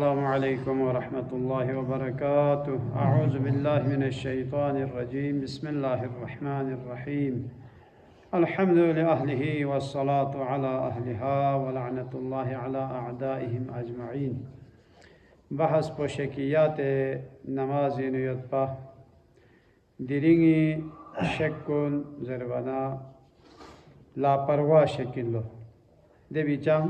अस्सलामुअलैकुम वरहमतुल्लाहि वबरकातुह। अऊज़ु बिल्लाहि मिनश्शैतानिर्रजीम। बिस्मिल्लाहिर्रहमानिर्रहीम। अल्हम्दुलिल्लाहि वस्सलातु अला अहलिहा व लअनतुल्लाहि अला अअदाइहिम अजमईन। बहस पोशकियात नमाज़िन यत्पा दिरिंगी शेक्कुन ज़रबना लापरवाह शकिल्लो देविचां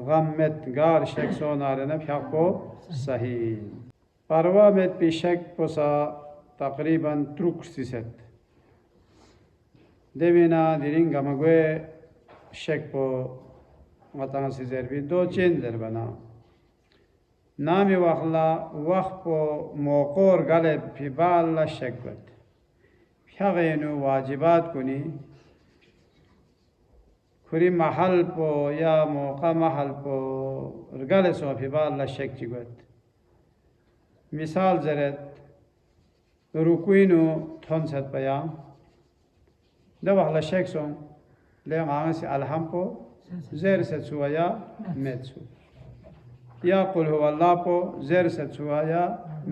गम्मेत गार शेक सोनारना फ्याको सही परवा में पिशक पोसा तकरीबन त्रुक सिसत देविना दिरिंग गमगवे शेक पो मतंग सिजरबी दो चेन जरबना नामी वखला वख पो मोकोर गले फिबाला शेकबत फ्यागेनु वाजिबात कुनी खुरी महल पो या मौका महल पो रगले सो फिबाला शेक चिगत मिसाल जरत रुकुइनु थोन सत पया दवहला शेक सो ले मांगसी अलहम पो ज़ेर से छुआया मेत्सु या कुल हुवल्लाह पो ज़ेर से छुआया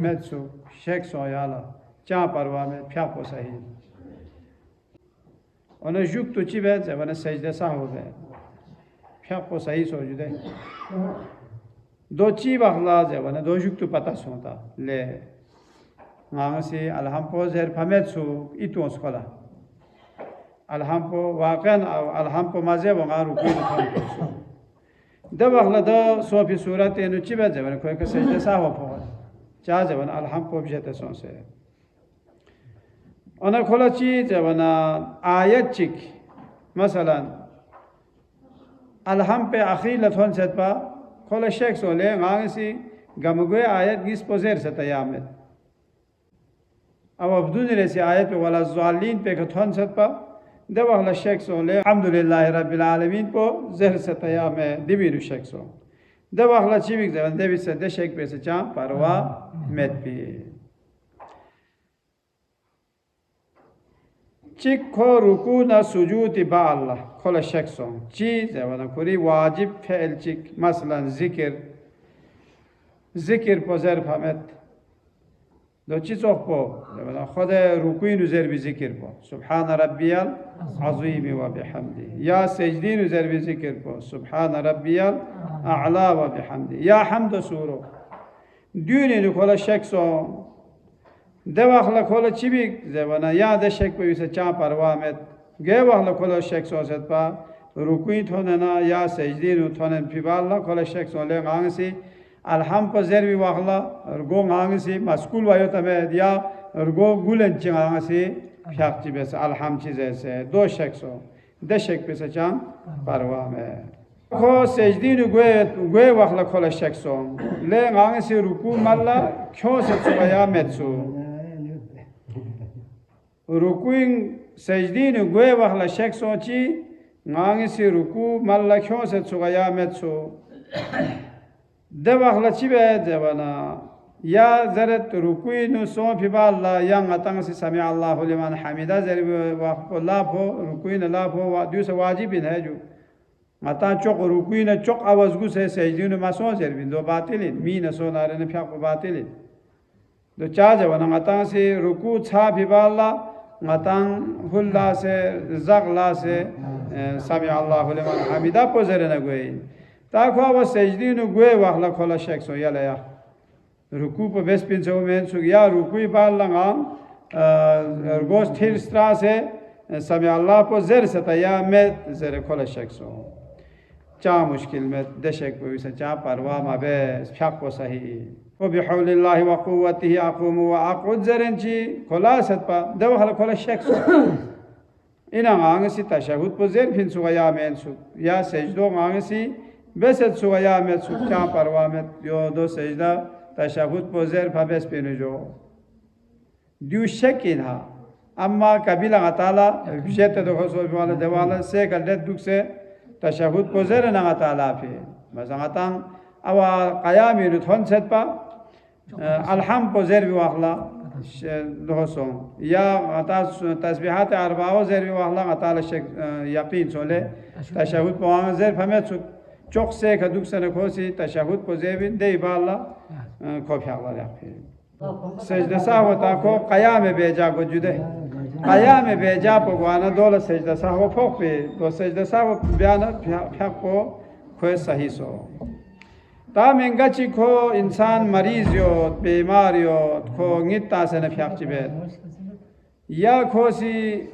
मेत्सु शेक सो याला चा परवा में फ्या पो सही उन्हें जुक तो चिबे जब उन्हें सजदे सा हो गए फ्या पो सही सो जुदे दो ची बखला जब उन्हें दो जुक तो पता सोता ले मांगसी अलहम पो ज़ेर फमेत्सु इतु उसकोला अलहम पो वाक़न अलहम पो मज़े वंगा रुकुई दुखान पो दब अखला दो सोफी सूरत ये नुचिबे जब उन्हें कोई के सजदे सा हो पो चाह जब उन्हें अलहम पो बजते सो से उन्हें खोला चीज़ जब उन्हें आयत चिक मसलन अलहम पे आखिर लथोन सेट पा खोला शेख सोले गांगसी गमगवे आयत गिस पोज़ेर से तयामत अब अब्दुल ने से आयत पे वाला ज़ालिन पे कथोन सेट पा दवाला शेख सोले अल्हम्दुलिल्लाह रब्बिल आलमीन पो ज़ेर से तयामत दिवीरु शेख सो दवाला चीविक जब देवी से दे शेख पे से चा परवा मेट पी चिक खो रुकू न सुजूद बा अल्लाह खोला शेख सो चीज़ है वना कुरी वाजिब फेल चिक मसलन ज़िक्र पोज़ेर फमेत दो चीज़ों पो वना खुद रुकुई नुज़ेर भी ज़िक्र पो सुब्हान रब्बियल अज़ीम व बिहम्दी या सजदी नुज़ेर भी ज़िक्र पो सुब्हान रब्बियल अअला व बिहम्दी या हम्द सूरो दूनी नु खोला शेख सो देवाखला खोला चिबिक जबना या दे शेख पे उसे चा परवा में गे वाखला खोला शेख सो सत पा रुकुई थोने ना या सजदी नु थोने फिबाला खोला शेख सो ले गांगसी अलहम पर ज़ेर भी वाखला रगो गांगसी मस्कुल वायो तमे या रगो गुलन चिंगांगसी फ्याक चिबे से अलहम चीज़े से दो शेख सो दे शेख पे से चा परवा में खो सजदी नु गे वाखला खोला शेख सो ले गांगसी रुकू मल्ला क्यों से चुया मेत्सु रुकुइंग सजदी नु गे वाखला शेख सोची गांगसी रुकू मल्ला क्यों से चुया मेत्सु दे वाखला चिबे जबना या जरत रुकुई नु सो फिबाला या ngатang से समी अल्लाहु लिमन हमीदा जरी वाखो लाफो रुकुई न लाफो वा दूसरा वाजिब है जो ngata चोक रुकुई न चोक आवाज गु से सजदी नु मासो जरबिन दो बातिल मी न सो नारे न फ्या को बातिल दो चा जबना ngata से रुकू छा फिबाला ngатang हुल्ला से जगला से समी अल्लाहु लिमन हमीदा पोजरे न गई ताखो व सजदी नु गए वाखला खोला शेख सो याला या रुकू पे बेस पिन सो में सु या रुकुई बाल लगा गोस थिर स्ट्रा से समी अल्लाह पो ज़ेर से तया में ज़ेर खोला शेख सो चा मुश्किल में दे शेख पे से चा परवा माबे फ्याक को सही व बिहौलिल्लाहि व कुव्वतिही अक़ूमु व अक़उद ज़ेरनची खोला सत पा दे वाखला खोला शेख सो इना गांगसी तशहुद पो ज़ेर फिन सु या में सु या सजदो गांगसी बेसत सुया में सुख्या परवा में यो दो सजदा तशहुद पो ज़ेर फबेस पिनु जो दु शकिन हा अम्मा कबिला ताला बिशत दो खसो वाला देवाला से गलत दुख से तशहुद पो ज़ेर ना ताला फे मज़ातां अवा क़यामी नु थोन सेट पा अलहम पो ज़ेर भी वाखला दोसों या अता तस्बीहात अरबाओ ज़ेर भी वाखला ताला शेख यकीन सोले तशहुद पो ज़ेर फमेत çok seka duksana kosi tashahhud po zebin de balla ko phaqla yakhi sajda sahwa ta ko qiyam beja ko jude qiyam beja po gwana dola sajda sahwa phok pe do sajda sahwa byana phaq po ko sahi so ta mengachi ko insan mariz yo bemar yo ko ngita se na phaq chibe ya kosi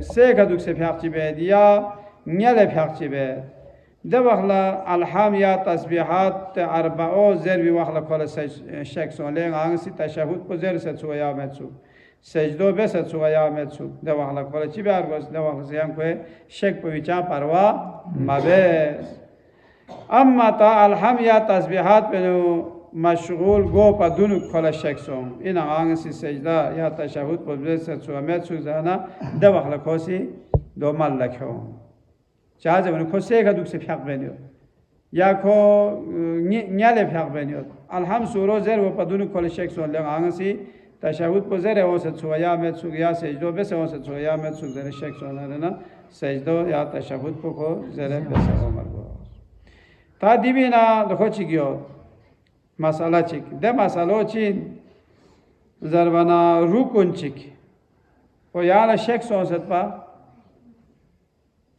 seka dukse phaq chibe ya nyale phaq chibe ده وقلا الحام یا تسبیحات اربعه زیر وقلا کل شک سوالین آنگسی تشهد پذیر ست سو یا متسو سجدو به ست سو یا متسو ده وقلا کل چی بیار گوش ده وقلا سیام کوه شک پویچا پروا مبس اما تا الحام یا تسبیحات بنو مشغول گو پا دونو کل شک سوم این آنگسی سجده یا تشهد پذیر ست سو متسو زانا ده وقلا کوسی دو ملک هم جاز من کوسه کا دوکse phaq beniyor ya ko nyale phaq beniyor alham suro zer wo padunu kol shek so le angasi tashahhud po zer o se ya met su ya sejdo be se o se ya met su zer shek so na sejdo ya tashahhud po ko zer be se o margo ta divina dokho chigyo masala chik de masalo chin zarbana rukun chik o ya shek so set pa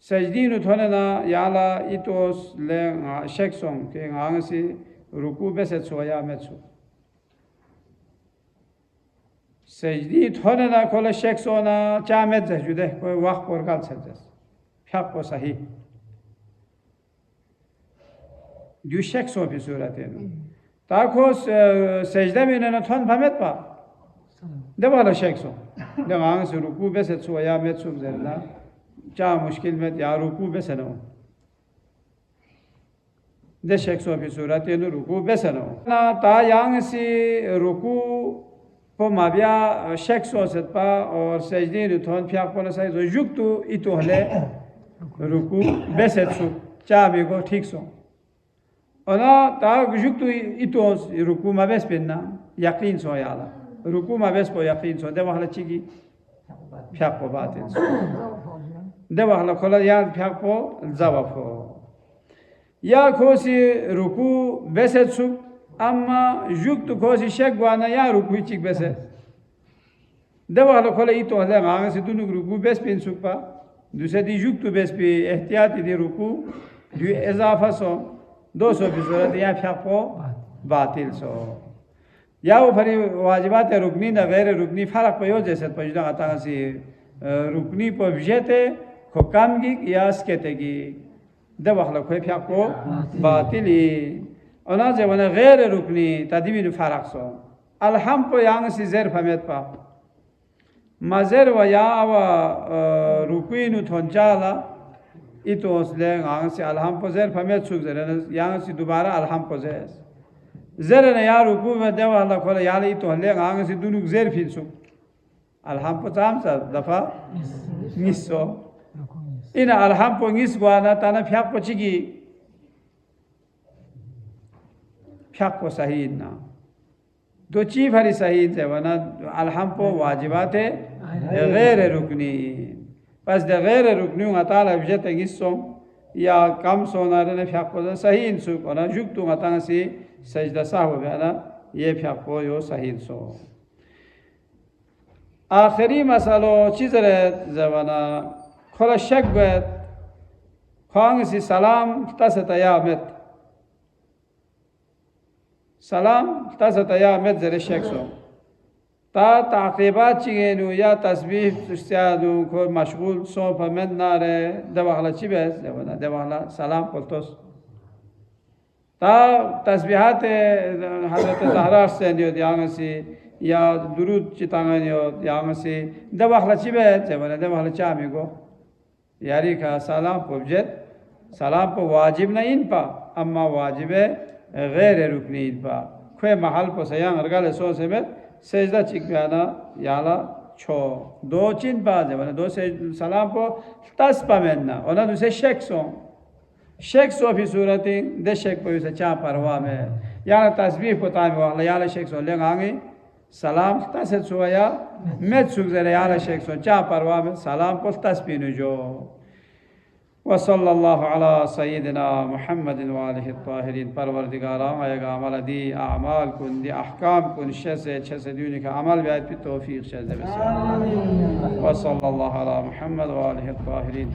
سجدين وثننا يالا إتوس لين شكسون كي عانسي ركوع بس تسويا متسو سجدي ثننا كل شكسونا جامد جوده كوي وقت برقال سجدس فيك صحيح دو شكسون في صورتين تاكوس سجدة مننا ثن فهمت با ده ولا شكسون ده عانسي ركوع بس تسويا متسو زرنا क्या मुश्किल में या रुकू बेसनो दे शेक्सो भी सूरत ये रुकू बेसनो ना ता यांग सी रुकू पो माबिया शेक्सो सत्पा और सजदे रुथोन फियाक पोना साइ जो युक्तु इतो हले रुकू बेसेत्सु चा बेगो ठीक सो ओना ता युक्तु इतो रुकू माबेस पेना यकीन सो याला रुकू माबेस पो यकीन सो दे वहला चिगी फियाक पो बातिन सो ده وقلا کلا یاد پیک پو زبا پو یا کوسی رکو بسد سو اما جوک تو کوسی شک وانا یا رکوی چیک بسد ده وقلا کلا ایتو هزه غانگ سی دونو رکو بس پین سوک پا دوسری دی جوک تو بس پی احتیاطی دی رکو دو اضافه سو 200 فی صورت یا پیک پو باطل سو یا وہ پھری واجبات رکنی نہ غیر رکنی فرق پیو جیسے پجدا عطا سی رکنی پو بجتے حکامگی یا اسکتگی ده وقلا کوی پیاکو باطلی اونا زبانه غیر رکنی تدیبین فرق سو الحم پو یانگ سی زیر فهمت پا مزر و یا و رکوینو تونجالا ایتو اسلنگ آنگ سی الحم پو زیر فهمت سوک زرن یانگ سی دوباره الحم پو زیر زرن یا رکو و ده وقلا کولا یالا ایتو هلنگ آنگ سی دونوک زیر فین سوک الحم پو تام سا دفع نیسو این الحم پو نیس گوانا تانا پیاک پو چیگی پیاک پو صحیح نا دو چی بھری صحیح زبانا الحم پو واجبات غیر رکنی پس ده غیر رکنی تعالی بجت نیسو یا کم سونا رن پیاک پو صحیح انسو کنا جوک تو غتانا سی سجدہ ساہو بیانا یہ پیاک پو یو صحیح انسو آخری مسئلو چیز رہت زبانا خلا شک باید خوانگ سی سلام تست یا مت سلام تست یا مت زر شک سو تا تعقیبات چیگینو یا تسبیح تستیادو کو مشغول سو پمند ناره دواغلا چی بیست دواغلا سلام پلتوس تا تسبیحات حضرت زهرا سندیو دیانگسی یا درود چیتانگانیو دیانگسی دواغلا چی بیست دواغلا چا میگو یاری کا سلام پوجت سلام پو واجب نہیں پا اما واجب غیر رکنی پا کوئی محل پو سیان ارگال سو سے بیت سجدہ چک بیانا یالا چھو دو چین پا جب دو سلام پو تس پا مننا اونا دوسے شک سو فی صورتی دے شک پو اسے چاہ پروا میں یانا تسبیح پو تامی واقعا یالا شک سو لیں آنگی سلام تست سو یا مت سوک زر یالا شک سو چاہ پروا میں سلام پو تسبیح نو جو وصلى الله على سيدنا محمد وآله الطاهرين. پروردگاران ایک عمل دی اعمال کن دی احکام کن شس دونی کا عمل بیاد پی توفیق شد. وصلى الله على محمد وآله الطاهرين.